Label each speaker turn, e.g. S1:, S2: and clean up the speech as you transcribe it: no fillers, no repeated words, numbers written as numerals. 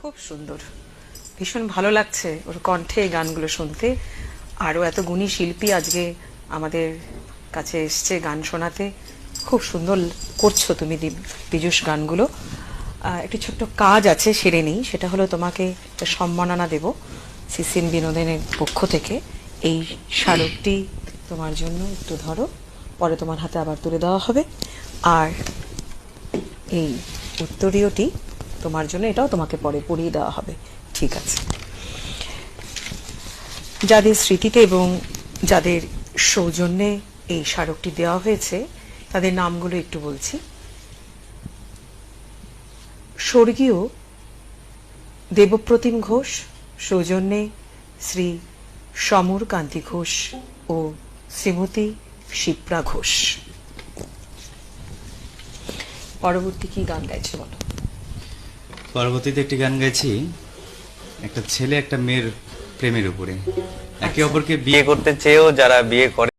S1: খুব সুন্দর, ভীষণ ভালো লাগছে ওর কণ্ঠে এই গানগুলো শুনতে। আরও এত গুণী শিল্পী আজকে আমাদের কাছে এসছে গান শোনাতে। খুব সুন্দর করছো তুমি পীযূষ গানগুলো। একটি ছোট্ট কাজ আছে, সেরে নিই। সেটা হলো তোমাকে একটা সম্মাননা দেব সিসিএন বিনোদনের পক্ষ থেকে। এই স্মারকটি তোমার জন্য, একটু ধরো, পরে তোমার হাতে আবার তুলে দেওয়া হবে। আর এই উত্তরীয়টি তোমার জন্য, এটাও তোমাকে পরে পড়িয়ে দেওয়া হবে। ঠিক আছে। যাদের স্মৃতিতে এবং যাদের সৌজন্যে এই স্মারকটি দেওয়া হয়েছে তাদের নামগুলো একটু বলছি। স্বর্গীয় দেবপ্রতিম ঘোষ, সৌজন্যে শ্রী সমর কান্তি ঘোষ ও শ্রীমতী শিপ্রা ঘোষ। পরবর্তী কি গান গাইছো বলো?
S2: পরবর্তীতে একটি গান গাইছি একটা ছেলে একটা মেয়ের প্রেমের উপরে। একে অপরকে বিয়ে করতে চেয়েও যারা বিয়ে করে